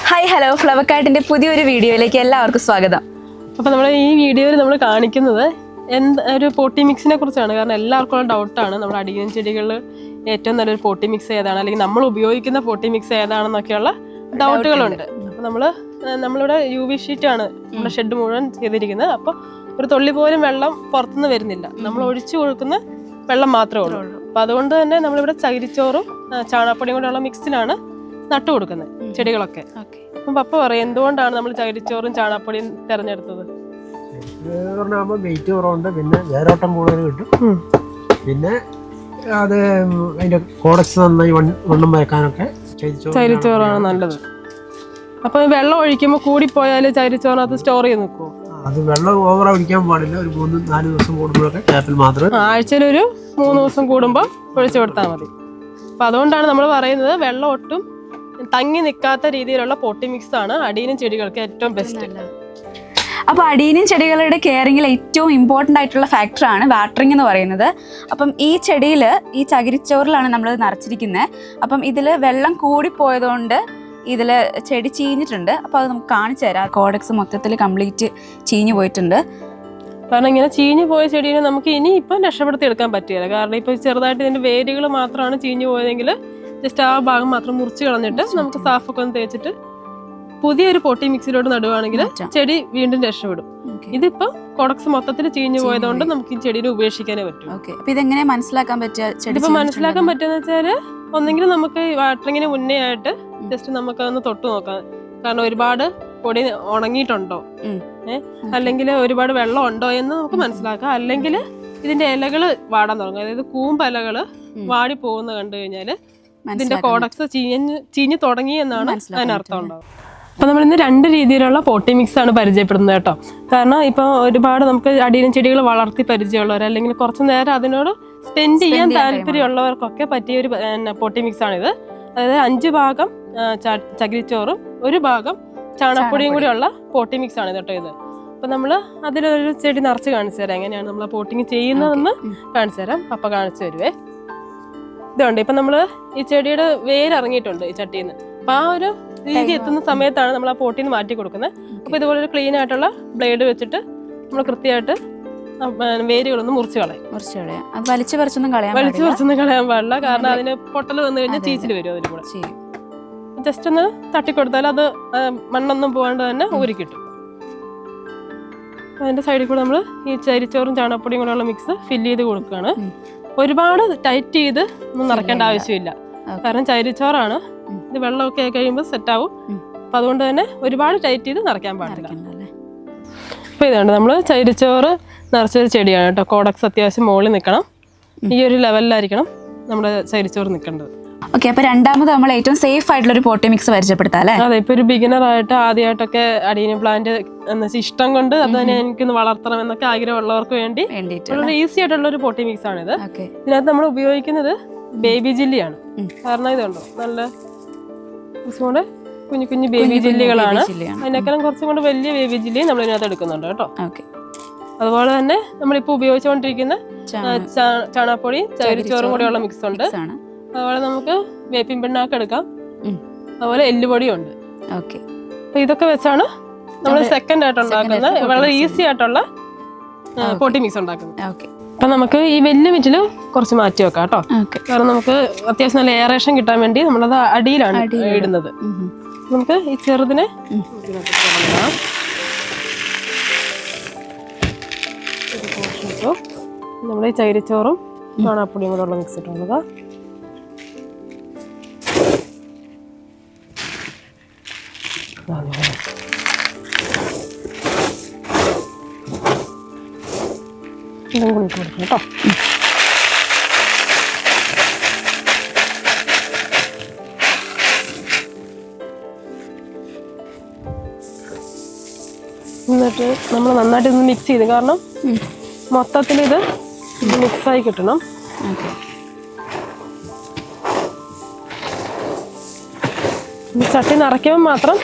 Hi hello ഫ്ലവർക്കാർട്ടിൻ്റെ പുതിയൊരു വീഡിയോയിലേക്ക് എല്ലാവർക്കും സ്വാഗതം. അപ്പോൾ നമ്മൾ ഈ വീഡിയോയിൽ നമ്മൾ കാണിക്കുന്നത് ഒരു പോട്ടി മിക്സിനെ കുറിച്ചാണ്. കാരണം എല്ലാവർക്കും ഉള്ള ഡൗട്ടാണ് നമ്മുടെ അടിയൻ ചെടികളിൽ ഏറ്റവും നല്ലൊരു പോട്ടി മിക്സ് ഏതാണ്, അല്ലെങ്കിൽ നമ്മൾ ഉപയോഗിക്കുന്ന പോട്ടി മിക്സ് ഏതാണെന്നൊക്കെയുള്ള ഡൗട്ടുകളുണ്ട്. അപ്പോൾ നമ്മളിവിടെ UV ഷീറ്റാണ് നമ്മുടെ ഷെഡ് മുഴുവൻ ചെയ്തിരിക്കുന്നത്. അപ്പോൾ ഒരു തുള്ളി പോലും വെള്ളം പുറത്തുനിന്ന് വരുന്നില്ല, നമ്മൾ ഒഴിച്ചു കൊടുക്കുന്ന വെള്ളം മാത്രമേ ഉള്ളൂ. അപ്പോൾ അതുകൊണ്ട് തന്നെ നമ്മളിവിടെ ചകിരിച്ചോറും ചാണകപ്പൊടിയും കൂടെയുള്ള മിക്സിലാണ് നട്ടു കൊടുക്കുന്നത് ചെടികളൊക്കെ. അപ്പം പപ്പ പറയും എന്തുകൊണ്ടാണ് നമ്മൾ ചകിരിച്ചോറും ചാണകപ്പൊടിയും തിരഞ്ഞെടുത്തത്? വെയിറ്റ് കുറവുണ്ട്, പിന്നെ വേരോട്ടം കൂടുതൽ കിട്ടും, പിന്നെ അത് അതിന്റെ കോഡക്സ് നന്നായി വണ്ണം വയ്ക്കാനൊക്കെ ചകിരിച്ചോറാണ് നല്ലത്. അപ്പൊ വെള്ളം ഒഴിക്കുമ്പോൾ കൂടിപ്പോയാൽ ചകിരിച്ചോറിനകത്ത് സ്റ്റോർ ചെയ്ത് നിൽക്കുമോ? അത് വെള്ളം ഓവർ ഒഴിക്കാൻ പാടില്ല. ഒരു 3-4 ദിവസം കൂടുമ്പോഴൊക്കെ ടാപ്പിൽ മാത്രം, ആഴ്ചയിൽ ഒരു 3 ദിവസം കൂടുമ്പോൾ ഒഴിച്ചു കൊടുത്താൽ മതി. അപ്പൊ അതുകൊണ്ടാണ് നമ്മൾ പറയുന്നത് വെള്ളം ഒട്ടും തങ്ങി നിൽക്കാത്ത രീതിയിലുള്ള പോട്ടി മിക്സ് ആണ് അടിയനും ചെടികൾക്ക് ഏറ്റവും ബെസ്റ്റ്. അപ്പോൾ അടിയനും ചെടികളുടെ കെയറിങ്ങിൽ ഏറ്റവും ഇമ്പോർട്ടൻ്റ് ആയിട്ടുള്ള ഫാക്ടറാണ് വാട്ടറിങ് എന്ന് പറയുന്നത്. അപ്പം ഈ ചെടിയിൽ ഈ ചകിരിച്ചോറിലാണ് നമ്മൾ നിറച്ചിരിക്കുന്നത്. അപ്പം ഇതിൽ വെള്ളം കൂടിപ്പോയതുകൊണ്ട് ഇതിൽ ചെടി ചീഞ്ഞിട്ടുണ്ട്. അപ്പോൾ അത് നമുക്ക് കാണിച്ചു തരാം. കോഡക്സ് മൊത്തത്തിൽ കംപ്ലീറ്റ് ചീഞ്ഞു പോയിട്ടുണ്ട്. കാരണം ഇങ്ങനെ ചീഞ്ഞു പോയ ചെടീനെ നമുക്ക് ഇനി ഇപ്പം രക്ഷപ്പെടുത്തി എടുക്കാൻ പറ്റില്ല. കാരണം ഇപ്പോൾ ചെറുതായിട്ട് ഇതിൻ്റെ വേരുകൾ മാത്രമാണ് ചീഞ്ഞു പോയതെങ്കിൽ ജസ്റ്റ് ആ ഭാഗം മാത്രം മുറിച്ച് കളഞ്ഞിട്ട് നമുക്ക് സാഫൊക്കെ ഒന്ന് തേച്ചിട്ട് പുതിയൊരു പോട്ടി മിക്സിലോട്ട് നടുവാണെങ്കിൽ ചെടി വീണ്ടും രക്ഷപ്പെടും. ഇതിപ്പോ കോഡക്സ് മൊത്തത്തിൽ ചീഞ്ഞു പോയതുകൊണ്ട് നമുക്ക് ഈ ചെടീനെ ഉപേക്ഷിക്കാനേ പറ്റും. അപ്പൊ ഇതെങ്ങനെ മനസ്സിലാക്കാൻ പറ്റുക? ഇപ്പൊ മനസ്സിലാക്കാൻ പറ്റുന്ന വെച്ചാല് ഒന്നെങ്കിൽ നമുക്ക് വാട്ടറിങ്ങിന് മുന്നേ ആയിട്ട് ജസ്റ്റ് നമുക്ക് അതൊന്ന് തൊട്ട് നോക്കാം. കാരണം ഒരുപാട് പൊടി ഉണങ്ങിയിട്ടുണ്ടോ, അല്ലെങ്കിൽ ഒരുപാട് വെള്ളം ഉണ്ടോ എന്ന് നമുക്ക് മനസ്സിലാക്കാം. അല്ലെങ്കിൽ ഇതിന്റെ ഇലകള് വാടാൻ തുടങ്ങും, അതായത് കൂമ്പലകള് വാടി പോകുന്ന കണ്ടു കഴിഞ്ഞാല് ഇതിന്റെ കോഡക്സ് ചീഞ്ഞു തുടങ്ങി എന്നാണ് അതിനർത്ഥം ഉണ്ടാവും. അപ്പൊ നമ്മൾ ഇന്ന് 2 രീതിയിലുള്ള പോട്ടി മിക്സ് ആണ് പരിചയപ്പെടുന്നത് കേട്ടോ. കാരണം ഇപ്പൊ ഒരുപാട് നമുക്ക് അടിയൻ ചെടികൾ വളർത്തി പരിചയമുള്ളവർ, അല്ലെങ്കിൽ കുറച്ചു നേരം അതിനോട് സ്പെൻഡ് ചെയ്യാൻ താല്പര്യമുള്ളവർക്കൊക്കെ പറ്റിയ ഒരു പോട്ടി മിക്സ് ആണിത്. അതായത് 5 ഭാഗം ചകിരിച്ചോറും 1 ഭാഗം ചാണകപ്പൊടിയും കൂടി ഉള്ള പോട്ടി മിക്സ് ആണ് കേട്ടോ ഇത്. അപ്പൊ നമ്മള് അതിലൊരു ചെടി നിറച്ച് കാണിച്ചു തരാം, എങ്ങനെയാണ് നമ്മൾ പോട്ടിങ് ചെയ്യുന്നതെന്ന് കാണിച്ചു തരാം. പപ്പ കാണിച്ചു തരുവേ. ഇതുണ്ട്, ഇപ്പൊ നമ്മള് ഈ ചെടിയുടെ വേര് ഇറങ്ങിയിട്ടുണ്ട് ഈ ചട്ടിയിൽ നിന്ന്. അപ്പൊ ആ ഒരു രീതി എത്തുന്ന സമയത്താണ് നമ്മൾ ആ പോട്ടിന്ന് മാറ്റി കൊടുക്കുന്നത്. അപ്പൊ ഇതുപോലെ ഒരു ക്ലീൻ ആയിട്ടുള്ള ബ്ലേഡ് വെച്ചിട്ട് നമ്മൾ കൃത്യമായിട്ട് വേരുകളൊന്ന് മുറിച്ച് കളയാം. അത് വലിച്ചു പറിച്ചൊന്നും കളയാൻ പാടില്ല. കാരണം അതിന് പൊട്ടൽ വന്നു കഴിഞ്ഞാൽ ചീച്ചിൽ വരും. അതിന് കൂടെ ജസ്റ്റ് ഒന്ന് തട്ടിക്കൊടുത്താൽ അത് മണ്ണൊന്നും പോകാണ്ട് തന്നെ ഊരിക്കിട്ടും. അതിന്റെ സൈഡിൽ കൂടെ നമ്മൾ ഈ ചരിച്ചോറും ചാണകപ്പൊടിയും കൂടെയുള്ള മിക്സ് ഫില്ല് ചെയ്ത് കൊടുക്കുകയാണ്. ഒരുപാട് ടൈറ്റ് ചെയ്ത് ഒന്നും നിറയ്ക്കേണ്ട ആവശ്യമില്ല, കാരണം ചരിച്ചോറാണ്. ഇത് വെള്ളമൊക്കെ കഴിയുമ്പോൾ സെറ്റ് ആവും. അപ്പൊ അതുകൊണ്ട് തന്നെ ഒരുപാട് ടൈറ്റ് ചെയ്ത് നിറയ്ക്കാൻ പാടില്ല. അപ്പൊ ഇതുണ്ട്, നമ്മൾ ചരിച്ചോറ് നിറച്ചൊരു ചെടിയാണ് കേട്ടോ. കോഡക്സ് അത്യാവശ്യം മുകളിൽ നിൽക്കണം, ഈ ഒരു ലെവലിലായിരിക്കണം നമ്മുടെ ചരിച്ചോറ് നിൽക്കേണ്ടത്. ഓക്കെ, അപ്പൊ രണ്ടാമത് നമ്മൾ ഏറ്റവും സേഫ് ആയിട്ടുള്ള ഒരു പോട്ടി മിക്സ് പരിചയപ്പെടുത്താം അല്ലേ? അതെ, ഇപ്പൊ ഒരു ബിഗിനർ ആയിട്ട് ആദ്യമായിട്ടൊക്കെ അഡീനിയം പ്ലാന്റ് എന്ന് വെച്ചാൽ ഇഷ്ടം കൊണ്ട് അത് തന്നെ എനിക്കൊന്ന് വളർത്തണം എന്നൊക്കെ ആഗ്രഹമുള്ളവർക്ക് വേണ്ടി വളരെ ഈസി ആയിട്ടുള്ള ഒരു പോട്ടി മിക്സ് ആണിത്. ഇതിനകത്ത് നമ്മൾ ഉപയോഗിക്കുന്നത് ബേബി ജില്ലിയാണ്. കാരണം ഇതുണ്ടോ നല്ല കൂടെ കുഞ്ഞു കുഞ്ഞു ബേബി ജില്ലികളാണ്. അതിനേക്കാളും കുറച്ചും കൂടെ വലിയ ബേബി ജില്ലി നമ്മൾ ഇതിനകത്ത് എടുക്കുന്നുണ്ട് കേട്ടോ. അതുപോലെ തന്നെ നമ്മളിപ്പോൾ ഉപയോഗിച്ചുകൊണ്ടിരിക്കുന്ന ചാണകപ്പൊടി ചകിരിച്ചോറും കൂടെയുള്ള മിക്സ് ഉണ്ട്. അതുപോലെ നമുക്ക് വേപ്പിൻ പിണ്ണാക്ക് എടുക്കാം, അതുപോലെ എല്ലുപൊടിയും ഉണ്ട്. അപ്പൊ ഇതൊക്കെ വെച്ചാണ് നമ്മൾ സെക്കൻഡ് ആയിട്ട് ഉണ്ടാക്കുന്നത്, വളരെ ഈസി ആയിട്ടുള്ള പോട്ടി മിക്സ് ഉണ്ടാക്കുന്നത്. അപ്പൊ നമുക്ക് ഈ വലിയ മിറ്റില് കുറച്ച് മാറ്റി വെക്കാം കേട്ടോ. കാരണം നമുക്ക് അത്യാവശ്യം നല്ല എയറേഷൻ കിട്ടാൻ വേണ്ടി നമ്മളത് അടിയിലാണ് ഇടുന്നത്. നമുക്ക് ഈ ചെറുതിനെ നമ്മൾ ഈ ചകിരിച്ചോറും ചാണകപ്പൊടിയും കൂടെ ഉള്ള മിക്സ് ഇട്ടുള്ളത്. ഇതും കൂടി ഇട്ട് കൊടുക്കാം കേട്ടോ. എന്നിട്ട് നമ്മൾ നന്നായിട്ട് ഇതൊന്ന് മിക്സ് ചെയ്ത്, കാരണം മൊത്തത്തിൽ ഇത് മിക്സായി കിട്ടണം. ചട്ടി നിറയ്ക്കുമ്പോൾ മാത്രം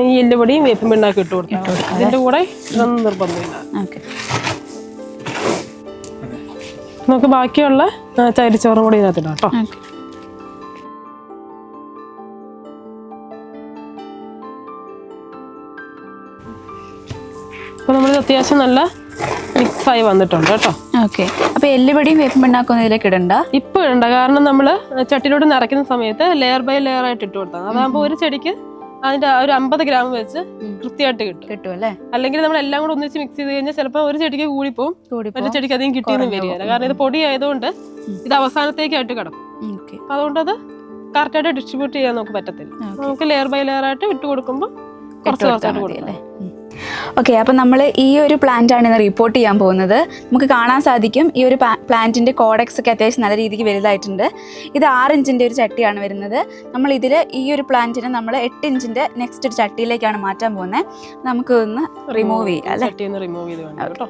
ഈ എല്ലുപൊടിയും വേപ്പും പിണ്ണാക്കി ഇട്ട് കൊടുക്കാം. ഇതിന്റെ കൂടെ ഇതൊന്നും നിർബന്ധമില്ല. നമുക്ക് ബാക്കിയുള്ള ചകിരിച്ചോറും കൂടി ഇതിനകത്തിടാം കേട്ടോ. അപ്പോൾ നമ്മൾ അത്യാവശ്യം നല്ല മിക്സായി വന്നിട്ടുണ്ട് കേട്ടോ. ഓക്കെ. അപ്പോൾ എല്ലുപൊടിയും വേപ്പിൻ പിണ്ണാക്കൊന്നും ഇതിലേക്ക് ഇടണ്ട? ഇപ്പോൾ ഇടണ്ട, കാരണം നമ്മൾ ചട്ടിയിലോട്ട് നിറയ്ക്കുന്ന സമയത്ത് ലെയർ ബൈ ലെയർ ആയിട്ട് ഇട്ട് കൊടുത്താൽ അതാകുമ്പോൾ ഒരു ചെടിക്ക് അതിന്റെ ഒരു 50 ഗ്രാം വെച്ച് കൃത്യമായിട്ട് കിട്ടും അല്ലേ? അല്ലെങ്കിൽ നമ്മൾ എല്ലാം കൂടെ ഒന്നിച്ച് മിക്സ് ചെയ്ത് കഴിഞ്ഞാൽ ചിലപ്പോൾ ഒരു ചെടിക്ക് കൂടിപ്പോവും, മറ്റേ ചെടിക്ക് അധികം കിട്ടിയെന്ന് വരികയില്ല. കാരണം ഇത് പൊടി ആയതുകൊണ്ട് ഇത് അവസാനത്തേക്കായിട്ട് കിടക്കും. അപ്പൊ അതുകൊണ്ട് അത് കറക്റ്റായിട്ട് ഡിസ്ട്രിബ്യൂട്ട് ചെയ്യാൻ നമുക്ക് പറ്റത്തില്ല. നമുക്ക് ലെയർ ബൈ ലെയർ ആയിട്ട് ഇട്ട് കൊടുക്കുമ്പോൾ കുറച്ച് കുറച്ചായിട്ട് കൊടുക്കാം. ഓക്കെ. അപ്പം നമ്മൾ ഈ ഒരു പ്ലാന്റ് ആണ് ഇന്ന് റിപ്പോർട്ട് ചെയ്യാൻ പോകുന്നത്. നമുക്ക് കാണാൻ സാധിക്കും ഈ ഒരു പ്ലാന്റിൻ്റെ കോഡെക്സ് ഒക്കെ അത്യാവശ്യം നല്ല രീതിക്ക് വലുതായിട്ടുണ്ട്. ഇത് 6 ഇഞ്ചിൻ്റെ ഒരു ചട്ടിയാണ് വരുന്നത്. നമ്മൾ ഇതിൽ ഈ ഒരു പ്ലാന്റിനെ നമ്മൾ 8 ഇഞ്ചിൻ്റെ നെക്സ്റ്റ് ഒരു ചട്ടിയിലേക്കാണ് മാറ്റാൻ പോകുന്നത്. നമുക്ക് ഒന്ന് റിമൂവ് ചെയ്യാം അല്ലേ? ചട്ടിയിൽ നിന്ന് റിമൂവ് ചെയ്ത് വേണം കേട്ടോ.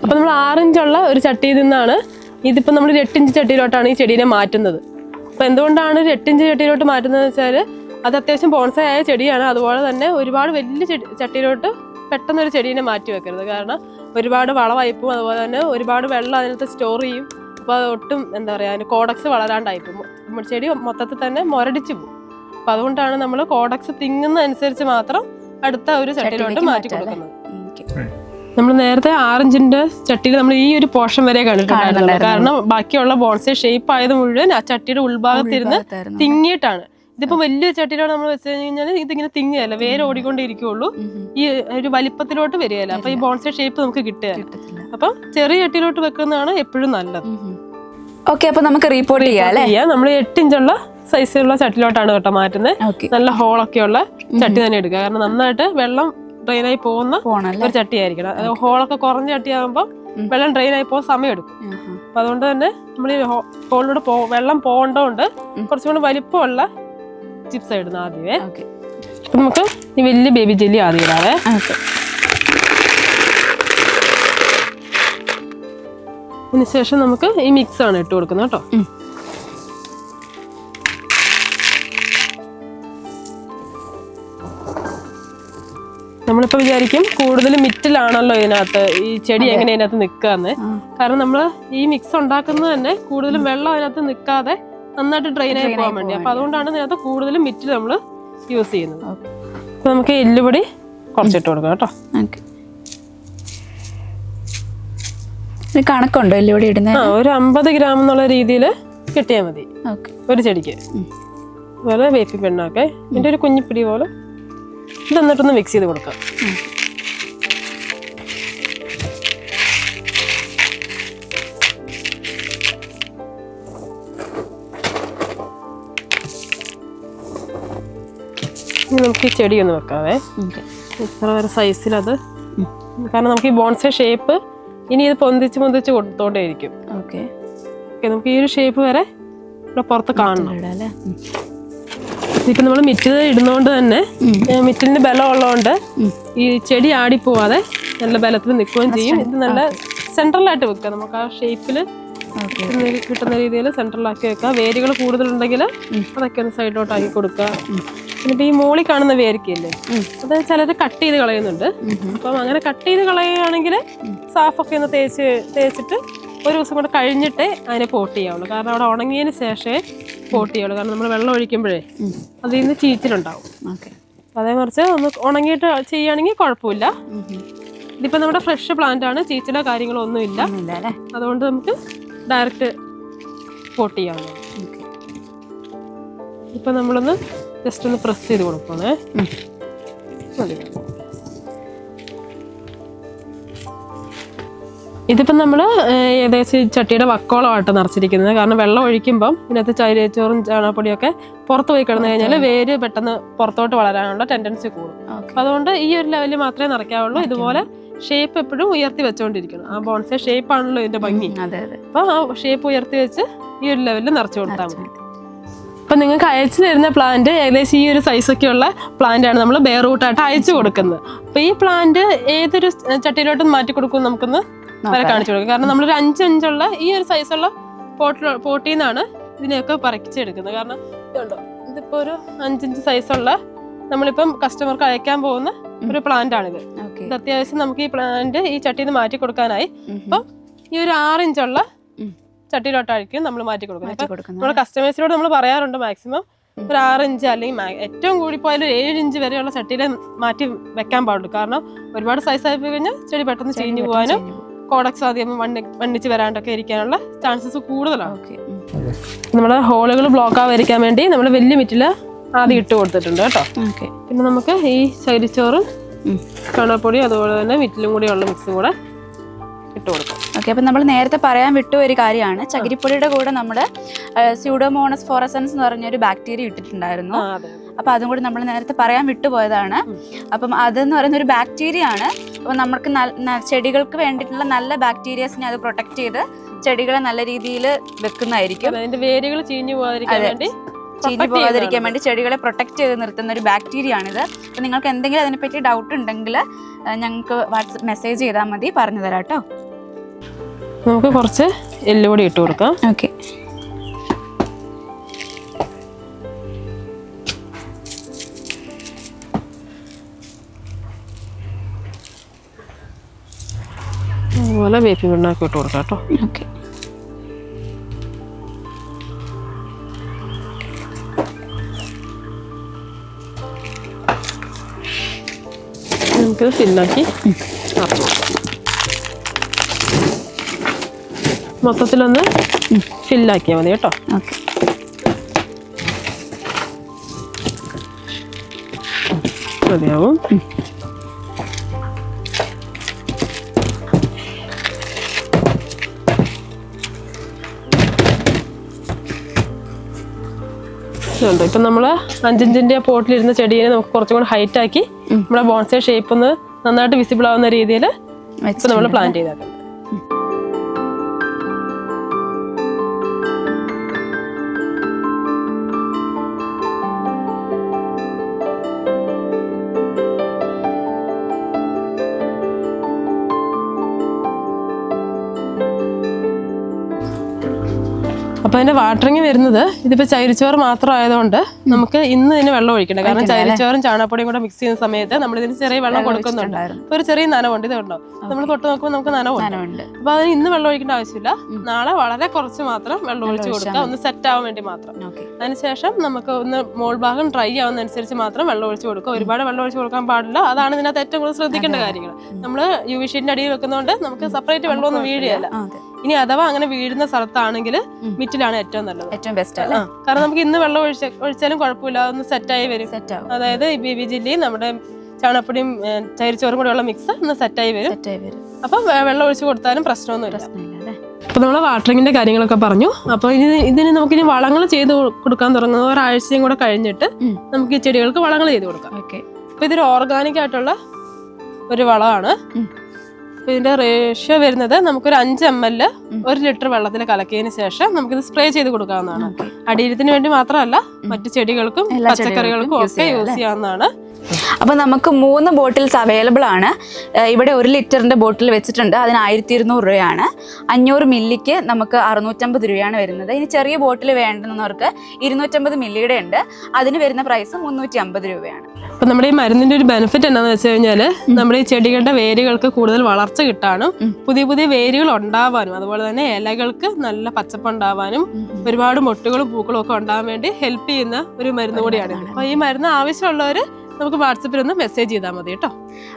അപ്പം നമ്മൾ 6 ഇഞ്ചുള്ള ഒരു ചട്ടിയിൽ നിന്നാണ് ഇതിപ്പോൾ നമ്മൾ 8 ഇഞ്ച് ചട്ടിയിലോട്ടാണ് ഈ ചെടീനെ മാറ്റുന്നത്. അപ്പോൾ എന്തുകൊണ്ടാണ് ഒരു 8 ഇഞ്ച് ചട്ടിയിലോട്ട് മാറ്റുന്നത് വെച്ചാൽ അത് അത്യാവശ്യം ബോൺസായി ആയ ചെടിയാണ്. അതുപോലെ തന്നെ ഒരുപാട് വലിയ ചട്ടിയിലോട്ട് പെട്ടെന്നൊരു ചെടീനെ മാറ്റി വെക്കരുത്. കാരണം ഒരുപാട് വളവായിപ്പോവും, അതുപോലെ തന്നെ ഒരുപാട് വെള്ളം അതിനകത്ത് സ്റ്റോർ ചെയ്യും. അപ്പോൾ അത് ഒട്ടും എന്താ പറയുക, അതിന് കോഡക്സ് വളരാണ്ടായിപ്പോവും, ചെടി മൊത്തത്തിൽ തന്നെ മുരടിച്ചു പോകും. അപ്പം അതുകൊണ്ടാണ് നമ്മൾ കോഡക്സ് തിങ്ങുന്നതനുസരിച്ച് മാത്രം അടുത്ത ഒരു ചട്ടിയിലോട്ട് മാറ്റി കൊടുക്കുന്നത്. നമ്മൾ നേരത്തെ 6 ഇഞ്ചിന്റെ ചട്ടിയിൽ നമ്മൾ ഈ ഒരു പോർഷൻ വരെ കണ്ടിട്ടുണ്ടായിരുന്നു. കാരണം ബാക്കിയുള്ള ബോൺസൈ ഷേപ്പ് ആയത് മുഴുവൻ ആ ചട്ടിയുടെ ഉൾഭാഗത്തിരുന്ന് തിങ്ങിയിട്ടാണ്. ഇതിപ്പോ വലിയ ചട്ടിയിലാണ് നമ്മൾ വെച്ച് കഴിഞ്ഞാൽ ഇതിങ്ങനെ തിങ്ങുകയല്ല, വേര് ഓടിക്കൊണ്ടിരിക്കുള്ളൂ, ഈ ഒരു വലിപ്പത്തിലോട്ട് വരികയല്ല. അപ്പൊ ഈ ബോൺസൈ ഷേപ്പ് നമുക്ക് കിട്ടുകയല്ല. അപ്പം ചെറിയ ചട്ടിയിലോട്ട് വെക്കുന്നതാണ് എപ്പോഴും നല്ലത്. ഓക്കെ. അപ്പൊ നമുക്ക് റിപ്പോർട്ട് ചെയ്യാം. നമ്മൾ 8 ഇഞ്ചുള്ള സൈസിലുള്ള ചട്ടിയിലോട്ടാണ് കേട്ടോ മാറ്റുന്നത്. നല്ല ഹോളൊക്കെ ഉള്ള ചട്ടി തന്നെ എടുക്കുക. കാരണം നന്നായിട്ട് വെള്ളം ഡ്രെയിൻ ആയി പോകുന്ന ഒരു ചട്ടി ആയിരിക്കണം. ഹോളൊക്കെ കുറഞ്ഞ ചട്ടിയാകുമ്പോൾ വെള്ളം ഡ്രെയിൻ ആയി പോകാൻ സമയം എടുക്കും. അപ്പൊ അതുകൊണ്ട് തന്നെ നമ്മൾ ഈ ഹോളിലൂടെ വെള്ളം പോകേണ്ടതുകൊണ്ട് കുറച്ചും കൂടി വലിപ്പമുള്ള ചിപ്സ് ഇടുന്ന ആദ്യമേ. അപ്പൊ നമുക്ക് ഈ വലിയ ബേബി ജെല്ലി ആദ്യം ഇടാവേ. അതിനുശേഷം നമുക്ക് ഈ മിക്സ് ആണ് ഇട്ട് കൊടുക്കുന്നത് കേട്ടോ. നമ്മളിപ്പോൾ വിചാരിക്കും കൂടുതൽ മിറ്റിലാണല്ലോ ഇതിനകത്ത് ഈ ചെടി എങ്ങനെ ഇതിനകത്ത് നിൽക്കാന്ന്. കാരണം നമ്മൾ ഈ മിക്സ് ഉണ്ടാക്കുന്നത് തന്നെ കൂടുതലും വെള്ളം അതിനകത്ത് നിൽക്കാതെ നന്നായിട്ട് ഡ്രെയിൻ ആയി പോകാൻ വേണ്ടി. അപ്പൊ അതുകൊണ്ടാണ് ഇതിനകത്ത് കൂടുതലും മിറ്റിൽ നമ്മൾ യൂസ് ചെയ്യുന്നത്. അപ്പൊ നമുക്ക് എല്ലുപൊടി കുറച്ചിട്ട് കൊടുക്കാം കേട്ടോ. കണക്കുണ്ടോ എല്ലുപൊടി ഇടുന്നത്? ഒരു 50 ഗ്രാം എന്നുള്ള രീതിയിൽ കിട്ടിയാൽ മതി ഒരു ചെടിക്ക്. അതുപോലെ വേപ്പിൻ പിണ്ണാക്കെ ഇതിന്റെ ഒരു കുഞ്ഞിപ്പിടി പോലെ ഇത് എന്നിട്ടൊന്ന് മിക്സ് ചെയ്ത് കൊടുക്കാം. നമുക്ക് ഈ ചെടി ഒന്ന് വെക്കാവേ. ഇത്ര വരെ സൈസിലത്, കാരണം നമുക്ക് ഈ ബോൺസൈ ഷേപ്പ് ഇനി ഇത് പൊന്തിച്ച് കൊടുത്തോണ്ടേയിരിക്കും. ഓക്കെ. നമുക്ക് ഈ ഒരു ഷേപ്പ് വരെ ഇവിടെ പുറത്ത് കാണണം. ഇപ്പം നമ്മൾ മിറ്റിൽ ഇടുന്നതുകൊണ്ട് തന്നെ മിറ്റിലിന് ബലം ഉള്ളതുകൊണ്ട് ഈ ചെടി ആടിപ്പോവാതെ നല്ല ബലത്തിൽ നിൽക്കുകയും ചെയ്യും. ഇത് നല്ല സെൻട്രലായിട്ട് വെക്കുക. നമുക്ക് ആ ഷേപ്പിൽ കിട്ടുന്ന രീതിയിൽ സെൻട്രലാക്കി വെക്കുക. വേരുകൾ കൂടുതലുണ്ടെങ്കിൽ അതൊക്കെ ഒന്ന് സൈഡിലോട്ടാക്കി കൊടുക്കുക. പിന്നെ ഈ മോളിൽ കാണുന്ന വേരിക്കല്ലേ, അത് ചിലർ കട്ട് ചെയ്ത് കളയുന്നുണ്ട്. അപ്പം അങ്ങനെ കട്ട് ചെയ്ത് കളയുകയാണെങ്കിൽ സാഫൊക്കെ ഒന്ന് തേച്ചിട്ട് ഒരു ദിവസം കൂടെ കഴിഞ്ഞിട്ടേ അതിനെ പോട്ട് ചെയ്യാവുള്ളൂ. കാരണം അവിടെ ഉണങ്ങിയതിന് ശേഷമേ പോട്ട് ചെയ്യുള്ളൂ. കാരണം നമ്മൾ വെള്ളം ഒഴിക്കുമ്പോഴേ അതിൽ നിന്ന് ചീച്ചിലുണ്ടാവും. അതേ മറിച്ച് ഒന്ന് ഉണങ്ങിയിട്ട് ചെയ്യുകയാണെങ്കിൽ കുഴപ്പമില്ല. ഇതിപ്പോൾ നമ്മുടെ ഫ്രഷ് പ്ലാന്റ് ആണ്, ചീച്ചിലോ കാര്യങ്ങളോ ഒന്നുമില്ല. അതുകൊണ്ട് നമുക്ക് ഡയറക്റ്റ് പോട്ട് ചെയ്യാവുന്നതാണ്. ഇപ്പം നമ്മളൊന്ന് ജസ്റ്റ് ഒന്ന് പ്രസ് ചെയ്ത് കൊടുക്കണേ. മതി. ഇതിപ്പം നമ്മൾ ഏകദേശം ചട്ടിയുടെ വക്കോളമായിട്ട് നിറച്ചിരിക്കുന്നത്. കാരണം വെള്ളം ഒഴിക്കുമ്പം ഇതിനകത്ത് ചകിരിച്ചോറും ചാണകപ്പൊടിയൊക്കെ പുറത്ത് പോയി കിടന്നു കഴിഞ്ഞാൽ വേര് പെട്ടെന്ന് പുറത്തോട്ട് വളരാനുള്ള ടെൻഡൻസി കൂടും. അപ്പം അതുകൊണ്ട് ഈ ഒരു ലെവലിൽ മാത്രമേ നിറയ്ക്കാവുള്ളൂ. ഇതുപോലെ ഷേപ്പ് എപ്പോഴും ഉയർത്തി വെച്ചോണ്ടിരിക്കണം. ആ ബോൺസൈ ഷേപ്പ് ആണല്ലോ ഇതിന്റെ ഭംഗി. അപ്പം ആ ഷേപ്പ് ഉയർത്തി വെച്ച് ഈ ഒരു ലെവലിൽ നിറച്ചു കൊടുത്താൽ മതി. അപ്പം നിങ്ങൾക്ക് അയച്ചു തരുന്ന പ്ലാന്റ് ഏകദേശം ഈ ഒരു സൈസൊക്കെയുള്ള പ്ലാന്റ് ആണ് നമ്മൾ ബെയർ റൂട്ടായിട്ട് അയച്ചു കൊടുക്കുന്നത്. അപ്പം ഈ പ്ലാന്റ് ഏതൊരു ചട്ടിയിലോട്ടും മാറ്റി കൊടുക്കും നമുക്കൊന്ന് വരെ കാണിച്ചു കൊടുക്കും. കാരണം നമ്മളൊരു 5 ഇഞ്ചുള്ള ഈ ഒരു സൈസുള്ള പോട്ടിൽ നിന്നാണ് ഇതിനെയൊക്കെ പറിച്ചെടുക്കുന്നത്. കാരണം ഇതുണ്ടോ, ഇതിപ്പോൾ ഒരു 5 ഇഞ്ച് സൈസുള്ള നമ്മളിപ്പം കസ്റ്റമർക്ക് അയക്കാൻ പോകുന്ന ഒരു പ്ലാന്റ് ആണിത്. ഇത് അത്യാവശ്യം നമുക്ക് ഈ പ്ലാന്റ് ഈ ചട്ടിയിൽ നിന്ന് മാറ്റി കൊടുക്കാനായി അപ്പം ഈ ഒരു 6 ഇഞ്ചുള്ള ചട്ടിയിലോട്ടായിരിക്കും നമ്മൾ മാറ്റി കൊടുക്കുന്നത്. നമ്മുടെ കസ്റ്റമേഴ്സിനോട് നമ്മൾ പറയാറുണ്ട് മാക്സിമം ഒരു 6 ഇഞ്ച് അല്ലെങ്കിൽ ഏറ്റവും കൂടി പോയാലും 7 ഇഞ്ച് വരെയുള്ള ചട്ടിയിലെ മാറ്റി വെക്കാൻ പാടുള്ളൂ. കാരണം ഒരുപാട് സൈസ് ആയി പോയി കഴിഞ്ഞാൽ ചെടി പെട്ടെന്ന് ചീഞ്ഞു പോകാനും കോഡക്സ് ആദ്യം വണ്ണിച്ച് വരാണ്ടൊക്കെ ഇരിക്കാനുള്ള ചാൻസസ് കൂടുതലാണ്. നമ്മുടെ ഹോളുകൾ ബ്ലോക്ക് ആവാതിരിക്കാൻ വേണ്ടി നമ്മൾ വലിയ മിറ്റിൽ ആദ്യം ഇട്ട് കൊടുത്തിട്ടുണ്ട് കേട്ടോ. പിന്നെ നമുക്ക് ഈ ചകിരിച്ചോറും ചാണകപ്പൊടി അതുപോലെ തന്നെ മിറ്റിലും കൂടിയുള്ള മിക്സും കൂടെ ഇട്ട് കൊടുക്കും. ഓക്കെ, അപ്പം നമ്മൾ നേരത്തെ പറയാൻ വിട്ട ഒരു കാര്യമാണ്, ചകിരിപ്പൊടിയുടെ കൂടെ നമ്മൾ സ്യൂഡോമോണസ് ഫ്ലോറസൻസ് എന്ന് പറഞ്ഞൊരു ബാക്ടീരിയ ഇട്ടിട്ടുണ്ടായിരുന്നു. അപ്പം അതും കൂടി നമ്മൾ നേരത്തെ പറയാൻ വിട്ടുപോയതാണ്. അപ്പം അതെന്ന് പറയുന്ന ഒരു ബാക്ടീരിയ ആണ്. അപ്പം നമുക്ക് ചെടികൾക്ക് വേണ്ടിയിട്ടുള്ള നല്ല ബാക്ടീരിയസിനെ അത് പ്രൊട്ടക്ട് ചെയ്ത് ചെടികളെ നല്ല രീതിയിൽ വെക്കുന്നതായിരിക്കും. അതിന്റെ വേരുകൾ ചീഞ്ഞു പോകാതിരിക്കാൻ വേണ്ടി ചെടികളെ പ്രൊട്ടക്ട് ചെയ്ത് നിർത്തുന്ന ഒരു ബാക്ടീരിയ ആണിത്. അപ്പം നിങ്ങൾക്ക് എന്തെങ്കിലും അതിനെപ്പറ്റി ഡൗട്ട് ഉണ്ടെങ്കിൽ ഞങ്ങൾക്ക് വാട്സപ്പ് മെസ്സേജ് ചെയ്താൽ മതി, പറഞ്ഞു തരാം കേട്ടോ. നമുക്ക് കുറച്ച് എല്ലുപൊടി ഇട്ട് കൊടുക്കാം. ഓക്കെ, അതുപോലെ വേപ്പിൻ പിണ്ണാക്ക് ഇട്ട് കൊടുക്കാം കേട്ടോ. ഓക്കെ, നമുക്ക് ഫില്ലാക്കി മൊത്തത്തിലൊന്ന് ഫില്ലാക്കിയാൽ മതി കേട്ടോ. ഓക്കെ, മതിയാവും. ഇപ്പം നമ്മൾ 5 ഇഞ്ചിന്റെ പോട്ടിലിരുന്ന ചെടീനെ നമുക്ക് കുറച്ചും കൂടെ ഹൈറ്റ് ആക്കി നമ്മുടെ ബോൺസൈ ഷേപ്പ് ഒന്ന് നന്നായിട്ട് വിസിബിൾ ആവുന്ന രീതിയിൽ ഇപ്പം നമ്മൾ പ്ലാന്റ് ചെയ്തേക്കാം. അപ്പോൾ അതിന്റെ വാട്ടറിങ് വരുന്നത് ഇതിപ്പോൾ ചകിരിച്ചോറ് മാത്രം ആയതുകൊണ്ട് നമുക്ക് ഇന്ന് ഇതിന് വെള്ളം ഒഴിക്കണ്ട. കാരണം ചകിരിച്ചോറും ചാണകപ്പൊടിയും കൂടെ മിക്സ് ചെയ്യുന്ന സമയത്ത് നമ്മൾ ഇതിന് ചെറിയ വെള്ളം കൊടുക്കുന്നുണ്ട്. അപ്പോൾ ഒരു ചെറിയ നനവുണ്ട്, ഇത് ഉണ്ടോ, നമ്മൾ തൊട്ട് നോക്കുമ്പോൾ നമുക്ക് നനവുണ്ട്. അപ്പോൾ അതിന് ഇന്ന് വെള്ളം ഒഴിക്കേണ്ട ആവശ്യമില്ല. നാളെ വളരെ കുറച്ച് മാത്രം വെള്ളം ഒഴിച്ച് കൊടുക്കുക, ഒന്ന് സെറ്റ് ആവാൻ വേണ്ടി മാത്രം. അതിനുശേഷം നമുക്ക് ഒന്ന് മോൾ ഭാഗം ഡ്രൈ ആവുന്നതനുസരിച്ച് മാത്രം വെള്ളം ഒഴിച്ച് കൊടുക്കുക. ഒരുപാട് വെള്ളം ഒഴിച്ച് കൊടുക്കാൻ പാടില്ല. അതാണ് ഇതിനകത്ത് ഏറ്റവും കൂടുതൽ ശ്രദ്ധിക്കേണ്ട കാര്യങ്ങൾ. നമ്മൾ UV ഷീറ്റിന്റെ അടിയിൽ വെക്കുന്നതുകൊണ്ട് നമുക്ക് സെപ്പറേറ്റ് വെള്ളമൊന്നും വീഴുകയല്ല. ഇനി അഥവാ അങ്ങനെ വീഴുന്ന സ്ഥലത്താണെങ്കിൽ മിറ്റിലാണ് ഏറ്റവും നല്ലത്, ഏറ്റവും ബെസ്റ്റ് അല്ലേ. കാരണം നമുക്ക് ഇന്ന് വെള്ളം ഒഴിച്ചാലും കുഴപ്പമില്ല, ഒന്ന് സെറ്റായി വരും. അതായത് BB ജില്ലയും നമ്മുടെ ചാണകപ്പൊടിയും ചകിരിച്ചോറും കൂടെയുള്ള മിക്സ് ഒന്ന് സെറ്റായി വരും. അപ്പം വെള്ളം ഒഴിച്ച് കൊടുത്താലും പ്രശ്നമൊന്നുമില്ല. അപ്പോൾ നമ്മൾ വാട്ടറിങ്ങിന്റെ കാര്യങ്ങളൊക്കെ പറഞ്ഞു. അപ്പോൾ ഇതിന് നമുക്കിനി വളങ്ങൾ ചെയ്ത് കൊടുക്കാൻ തുടങ്ങുന്നത് ഒരാഴ്ചയും കൂടെ കഴിഞ്ഞിട്ട് നമുക്ക് ഈ ചെടികൾക്ക് വളങ്ങൾ ചെയ്ത് കൊടുക്കാം. അപ്പോൾ ഇതൊരു ഓർഗാനിക് ആയിട്ടുള്ള ഒരു വളമാണ്. ഇതിന്റെ റേഷ്യോ വരുന്നത് നമുക്കൊരു 5 ml 1 ലിറ്റർ വെള്ളത്തിൽ കലക്കിയതിന് ശേഷം നമുക്കിത് സ്പ്രേ ചെയ്ത് കൊടുക്കാവുന്നതാണ്. അടിയിലത്തിന് വേണ്ടി മാത്രമല്ല, മറ്റു ചെടികൾക്കും പച്ചക്കറികൾക്കും ഒക്കെ യൂസ് ചെയ്യാവുന്നതാണ്. അപ്പോൾ നമുക്ക് 3 ബോട്ടിൽസ് അവൈലബിൾ ആണ്. ഇവിടെ 1 ലിറ്ററിന്റെ ബോട്ടിൽ വെച്ചിട്ടുണ്ട്, അതിന് 1200 രൂപയാണ്. 500 മില്ലിക്ക് നമുക്ക് 650 രൂപയാണ് വരുന്നത്. ഇനി ചെറിയ ബോട്ടിൽ വേണ്ടുന്നവർക്ക് 250 മില്ലിയുടെ ഉണ്ട്, അതിന് വരുന്ന പ്രൈസ് 350 രൂപയാണ്. അപ്പം നമ്മുടെ ഈ മരുന്നിന്റെ ഒരു ബെനിഫിറ്റ് എന്താണെന്ന് വെച്ച് കഴിഞ്ഞാൽ നമ്മുടെ ഈ ചെടികളുടെ വേരുകൾക്ക് കൂടുതൽ വളർച്ച കിട്ടാനും പുതിയ പുതിയ വേരുകൾ ഉണ്ടാവാനും അതുപോലെ തന്നെ ഇലകൾക്ക് നല്ല പച്ചപ്പ് ഉണ്ടാവാനും ഒരുപാട് മൊട്ടുകളും പൂക്കളും ഒക്കെ ഉണ്ടാവാൻ വേണ്ടി ഹെൽപ്പ് ചെയ്യുന്ന ഒരു മരുന്ന് കൂടിയാണ്. അപ്പോൾ ഈ മരുന്ന് ആവശ്യമുള്ളവർ നമുക്ക് വാട്സപ്പിൽ ഒന്ന് മെസ്സേജ് ചെയ്താൽ മതി കേട്ടോ.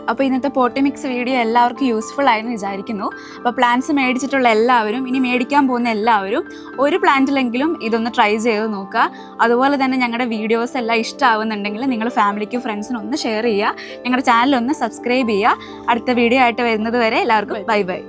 അപ്പോൾ ഇന്നത്തെ പോട്ടി മിക്സ് വീഡിയോ എല്ലാവർക്കും യൂസ്ഫുൾ ആയെന്ന് വിചാരിക്കുന്നു. അപ്പോൾ പ്ലാന്റ്സ് മേടിച്ചിട്ടുള്ള എല്ലാവരും, ഇനി മേടിക്കാൻ പോകുന്ന എല്ലാവരും ഒരു പ്ലാന്റിലെങ്കിലും ഇതൊന്ന് ട്രൈ ചെയ്ത് നോക്കുക. അതുപോലെ തന്നെ ഞങ്ങളുടെ വീഡിയോസ് എല്ലാം ഇഷ്ടമാവുന്നുണ്ടെങ്കിൽ നിങ്ങൾ ഫാമിലിക്കും ഫ്രണ്ട്സിനും ഒന്ന് ഷെയർ ചെയ്യുക. ഞങ്ങളുടെ ചാനൽ ഒന്ന് സബ്സ്ക്രൈബ് ചെയ്യുക. അടുത്ത വീഡിയോ ആയിട്ട് വരുന്നത് വരെ എല്ലാവർക്കും ബൈ ബൈ.